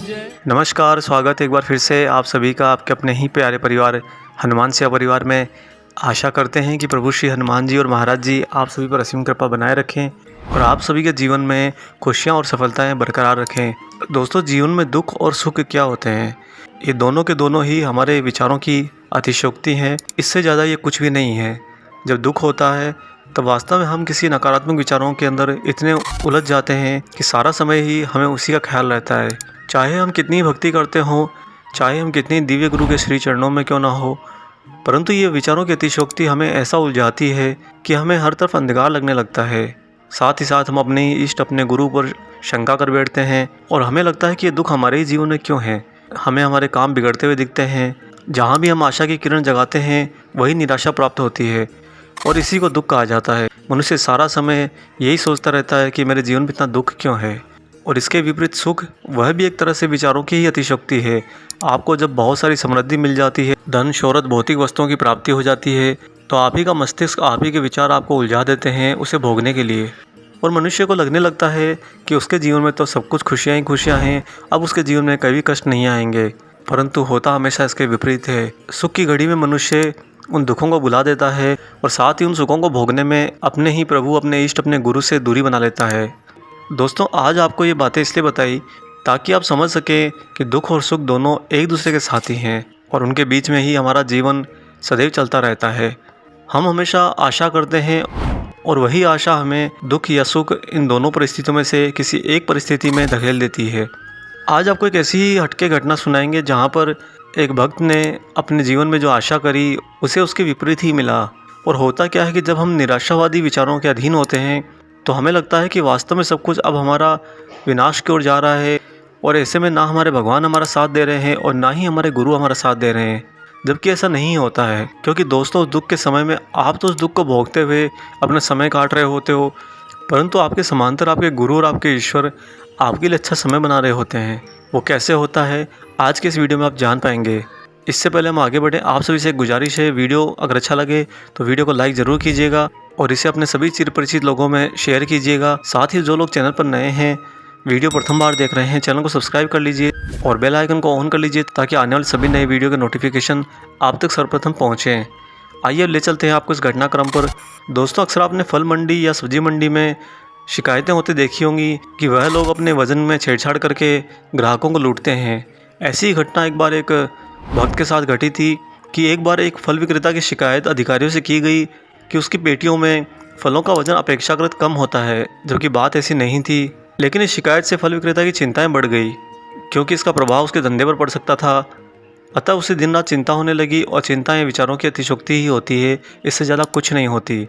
नमस्कार, स्वागत है एक बार फिर से आप सभी का आपके अपने ही प्यारे परिवार हनुमान सेवा परिवार में। आशा करते हैं कि प्रभु श्री हनुमान जी और महाराज जी आप सभी पर असीम कृपा बनाए रखें और आप सभी के जीवन में खुशियां और सफलताएं बरकरार रखें। दोस्तों, जीवन में दुख और सुख क्या होते हैं? ये दोनों के दोनों ही हमारे विचारों की अतिशयोक्ति हैं। इससे ज़्यादा ये कुछ भी नहीं है। जब दुख होता है तब वास्तव में हम किसी नकारात्मक विचारों के अंदर इतने उलझ जाते हैं कि सारा समय ही हमें उसी का ख्याल रहता है। चाहे हम कितनी भक्ति करते हों, चाहे हम कितनी दिव्य गुरु के श्री चरणों में क्यों ना हो, परंतु ये विचारों की अतिशयोक्ति हमें ऐसा उलझाती है कि हमें हर तरफ अंधकार लगने लगता है। साथ ही साथ हम अपने इष्ट अपने गुरु पर शंका कर बैठते हैं और हमें लगता है कि ये दुख हमारे ही जीवन में क्यों है। हमें हमारे काम बिगड़ते हुए दिखते हैं। जहाँ भी हम आशा की किरण जगाते हैं वही निराशा प्राप्त होती है और इसी को दुख कहा जाता है। मनुष्य सारा समय यही सोचता रहता है कि मेरे जीवन में इतना दुख क्यों है। और इसके विपरीत सुख, वह भी एक तरह से विचारों की ही अतिशयोक्ति है। आपको जब बहुत सारी समृद्धि मिल जाती है, धन शोहरत भौतिक वस्तुओं की प्राप्ति हो जाती है, तो आप ही का मस्तिष्क, आप ही के विचार आपको उलझा देते हैं उसे भोगने के लिए। और मनुष्य को लगने लगता है कि उसके जीवन में तो सब कुछ खुशियाँ ही खुशियाँ हैं, अब उसके जीवन में कभी कष्ट नहीं आएंगे। परंतु होता हमेशा इसके विपरीत है। सुख की घड़ी में मनुष्य उन दुखों को भुला देता है और साथ ही उन सुखों को भोगने में अपने ही प्रभु, अपने इष्ट, अपने गुरु से दूरी बना लेता है। दोस्तों, आज आपको ये बातें इसलिए बताई ताकि आप समझ सकें कि दुख और सुख दोनों एक दूसरे के साथी हैं और उनके बीच में ही हमारा जीवन सदैव चलता रहता है। हम हमेशा आशा करते हैं और वही आशा हमें दुख या सुख, इन दोनों परिस्थितियों में से किसी एक परिस्थिति में धकेल देती है। आज आपको एक ऐसी ही हटके घटना सुनाएंगे जहाँ पर एक भक्त ने अपने जीवन में जो आशा करी उसे उसके विपरीत ही मिला। और होता क्या है कि जब हम निराशावादी विचारों के अधीन होते हैं तो हमें लगता है कि वास्तव में सब कुछ अब हमारा विनाश की ओर जा रहा है और ऐसे में ना हमारे भगवान हमारा साथ दे रहे हैं और ना ही हमारे गुरु हमारा साथ दे रहे हैं। जबकि ऐसा नहीं होता है, क्योंकि दोस्तों, उस दुख के समय में आप तो उस दुख को भोगते हुए अपना समय काट रहे होते हो, परंतु आपके समांतर आपके गुरु और आपके ईश्वर आपके लिए अच्छा समय बना रहे होते हैं। वो कैसे होता है, आज के इस वीडियो में आप जान पाएंगे। इससे पहले हम आगे बढ़ें, आप सभी से एक गुजारिश है, वीडियो अगर अच्छा लगे तो वीडियो को लाइक ज़रूर कीजिएगा और इसे अपने सभी चिर परिचित लोगों में शेयर कीजिएगा। साथ ही जो लोग चैनल पर नए हैं, वीडियो प्रथम बार देख रहे हैं, चैनल को सब्सक्राइब कर लीजिए और बेल आइकन को ऑन कर लीजिए ताकि आने वाले सभी नए वीडियो के नोटिफिकेशन आप तक सर्वप्रथम पहुँचें। आइए ले चलते हैं आपको इस घटनाक्रम पर। दोस्तों, अक्सर आपने फल मंडी या सब्जी मंडी में शिकायतें होते देखी होंगी कि वह लोग अपने वज़न में छेड़छाड़ करके ग्राहकों को लूटते हैं। ऐसी ही घटना एक बार एक भक्त के साथ घटी थी कि एक बार एक फल विक्रेता की शिकायत अधिकारियों से की गई कि उसकी पेटियों में फलों का वजन अपेक्षाकृत कम होता है, जबकि बात ऐसी नहीं थी। लेकिन इस शिकायत से फल विक्रेता की चिंताएं बढ़ गई क्योंकि इसका प्रभाव उसके धंधे पर पड़ सकता था। अतः उसे दिन रात चिंता होने लगी और चिंताएं विचारों की अतिशयोक्ति ही होती है, इससे ज़्यादा कुछ नहीं होती।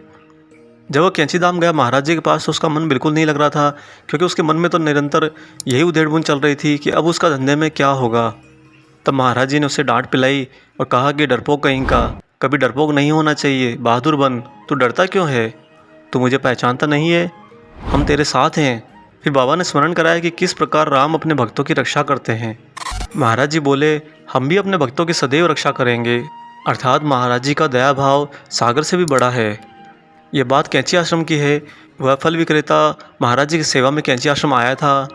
जब वह कैंचीधाम गया महाराज जी के पास तो उसका मन बिल्कुल नहीं लग रहा था, क्योंकि उसके मन में तो निरंतर यही उधेड़-बुन चल रही थी कि अब उसका धंधे में क्या होगा। तब महाराज जी ने उसे डांट पिलाई और कहा कि डरपोक कहीं का, कभी डरपोक नहीं होना चाहिए, बहादुर बन। तू डरता क्यों है? तू मुझे पहचानता नहीं है? हम तेरे साथ हैं। फिर बाबा ने स्मरण कराया कि किस प्रकार राम अपने भक्तों की रक्षा करते हैं। महाराज जी बोले, हम भी अपने भक्तों की सदैव रक्षा करेंगे। अर्थात महाराज जी का दया भाव सागर से भी बड़ा है। ये बात कैंची आश्रम की है। वह फल विक्रेता महाराज जी की सेवा में कैंची आश्रम आया था।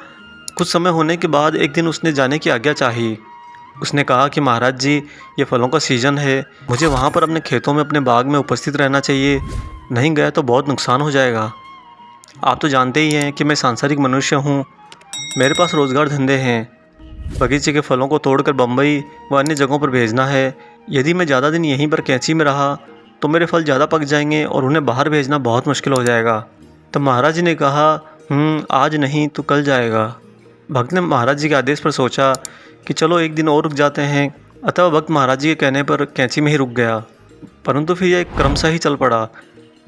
कुछ समय होने के बाद एक दिन उसने जाने की आज्ञा चाही। उसने कहा कि महाराज जी, ये फलों का सीज़न है, मुझे वहाँ पर अपने खेतों में, अपने बाग में उपस्थित रहना चाहिए, नहीं गया तो बहुत नुकसान हो जाएगा। आप तो जानते ही हैं कि मैं सांसारिक मनुष्य हूँ, मेरे पास रोज़गार धंधे हैं, बगीचे के फलों को तोड़कर बम्बई व अन्य जगहों पर भेजना है। यदि मैं ज़्यादा दिन यहीं पर कैंची में रहा तो मेरे फल ज़्यादा पक जाएंगे और उन्हें बाहर भेजना बहुत मुश्किल हो जाएगा। तब महाराज जी ने कहा, आज नहीं तो कल जाएगा। भक्त ने महाराज जी के आदेश पर सोचा कि चलो एक दिन और रुक जाते हैं। अतः भक्त महाराज जी के कहने पर कैंची में ही रुक गया। परंतु फिर यह क्रमशः ही चल पड़ा।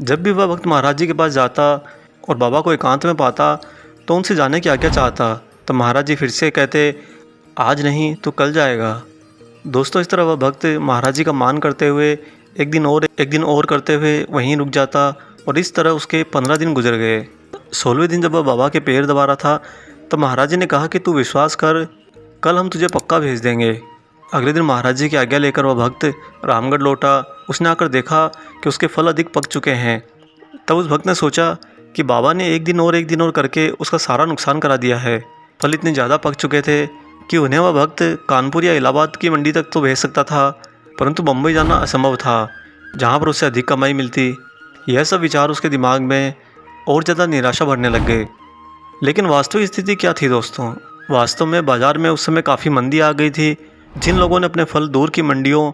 जब भी वह भक्त महाराज जी के पास जाता और बाबा को एकांत में पाता तो उनसे जाने की आज्ञा चाहता, तो महाराज जी फिर से कहते, आज नहीं तो कल जाएगा। दोस्तों, इस तरह वह भक्त महाराज जी का मान करते हुए एक दिन और करते हुए वहीं रुक जाता और इस तरह उसके 15 दिन गुजर गए। 16वें दिन जब वह बाबा के पैर दबा रहा था तब महाराज जी ने कहा कि तू विश्वास कर, कल हम तुझे पक्का भेज देंगे। अगले दिन महाराज जी की आज्ञा लेकर वह भक्त रामगढ़ लौटा। उसने आकर देखा कि उसके फल अधिक पक चुके हैं। तब उस भक्त ने सोचा कि बाबा ने एक दिन और करके उसका सारा नुकसान करा दिया है। फल इतने ज़्यादा पक चुके थे कि उन्हें वह भक्त कानपुर या इलाहाबाद की मंडी तक तो भेज सकता था, परंतु बम्बई जाना असंभव था, जहाँ पर उससे अधिक कमाई मिलती। यह सब विचार उसके दिमाग में और ज़्यादा निराशा भरने लग गए। लेकिन वास्तविक स्थिति क्या थी दोस्तों? वास्तव में बाज़ार में उस समय काफ़ी मंदी आ गई थी। जिन लोगों ने अपने फल दूर की मंडियों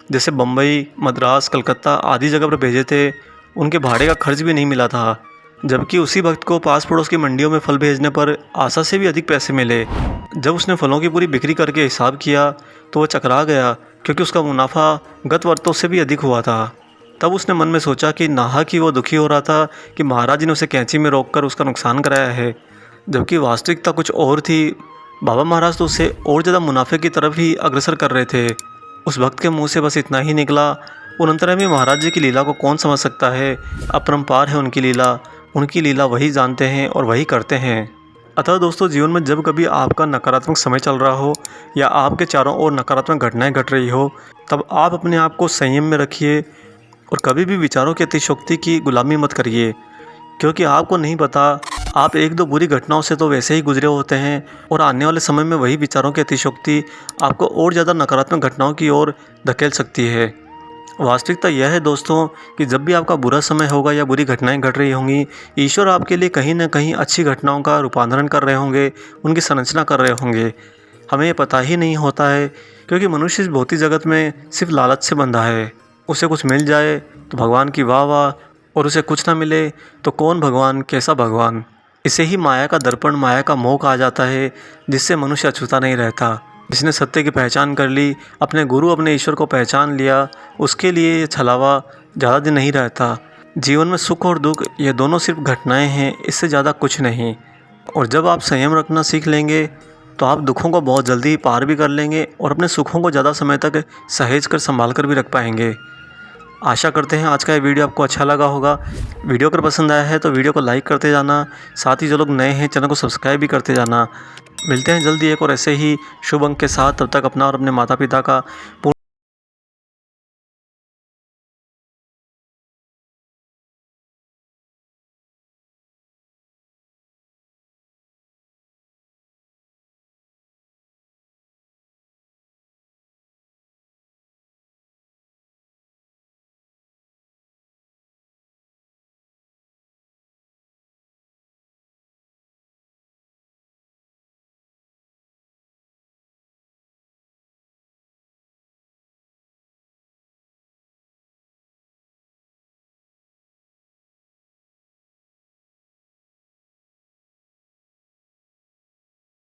जैसे बम्बई, मद्रास, कलकत्ता आदि जगह पर भेजे थे, उनके भाड़े का खर्च भी नहीं मिला था, जबकि उसी भक्त को पास पड़ोस की मंडियों में फल भेजने पर आशा से भी अधिक पैसे मिले। जब उसने फलों की पूरी बिक्री करके हिसाब किया तो वह चकरा गया, क्योंकि उसका मुनाफा गत वर्षों से भी अधिक हुआ था। तब उसने मन में सोचा कि नाहक ही वो दुखी हो रहा था कि महाराज जी ने उसे कैंची में रोककर उसका नुकसान कराया है, जबकि वास्तविकता कुछ और थी। बाबा महाराज तो उससे और ज़्यादा मुनाफे की तरफ ही अग्रसर कर रहे थे। उस भक्त के मुंह से बस इतना ही निकला, उन अंतर्यामी महाराज जी की लीला को कौन समझ सकता है? अपरंपार है उनकी लीला वही जानते हैं और वही करते हैं। अतः दोस्तों, जीवन में जब कभी आपका नकारात्मक समय चल रहा हो या आपके चारों ओर नकारात्मक घटनाएं घट रही हो, तब आप अपने आप को संयम में रखिए और कभी भी विचारों की अतिशयोक्ति की गुलामी मत करिए, क्योंकि आपको नहीं पता, आप एक दो बुरी घटनाओं से तो वैसे ही गुजरे होते हैं और आने वाले समय में वही विचारों की अतिशयोक्ति आपको और ज़्यादा नकारात्मक घटनाओं की ओर धकेल सकती है। वास्तविकता यह है दोस्तों कि जब भी आपका बुरा समय होगा या बुरी घटनाएं घट रही होंगी, ईश्वर आपके लिए कहीं ना कहीं अच्छी घटनाओं का रूपांतरण कर रहे होंगे, उनकी संरचना कर रहे होंगे। हमें ये पता ही नहीं होता है, क्योंकि मनुष्य इस भौतिक जगत में सिर्फ लालच से बंधा है। उसे कुछ मिल जाए तो भगवान की वाह वाह, और उसे कुछ ना मिले तो कौन भगवान, कैसा भगवान। इसे ही माया का दर्पण, माया का मोह कहा जाता है, जिससे मनुष्य अछूता नहीं रहता। जिसने सत्य की पहचान कर ली, अपने गुरु अपने ईश्वर को पहचान लिया, उसके लिए ये छलावा ज़्यादा दिन नहीं रहता। जीवन में सुख और दुख ये दोनों सिर्फ घटनाएं हैं, इससे ज़्यादा कुछ नहीं। और जब आप संयम रखना सीख लेंगे तो आप दुखों को बहुत जल्दी पार भी कर लेंगे और अपने सुखों को ज़्यादा समय तक सहेज कर संभाल कर भी रख पाएंगे। आशा करते हैं आज का ये वीडियो आपको अच्छा लगा होगा। वीडियो अगर पसंद आया है तो वीडियो को लाइक करते जाना, साथ ही जो लोग नए हैं चैनल को सब्सक्राइब भी करते जाना। मिलते हैं जल्दी एक और ऐसे ही शुभ अंक के साथ। तब तक अपना और अपने माता पिता का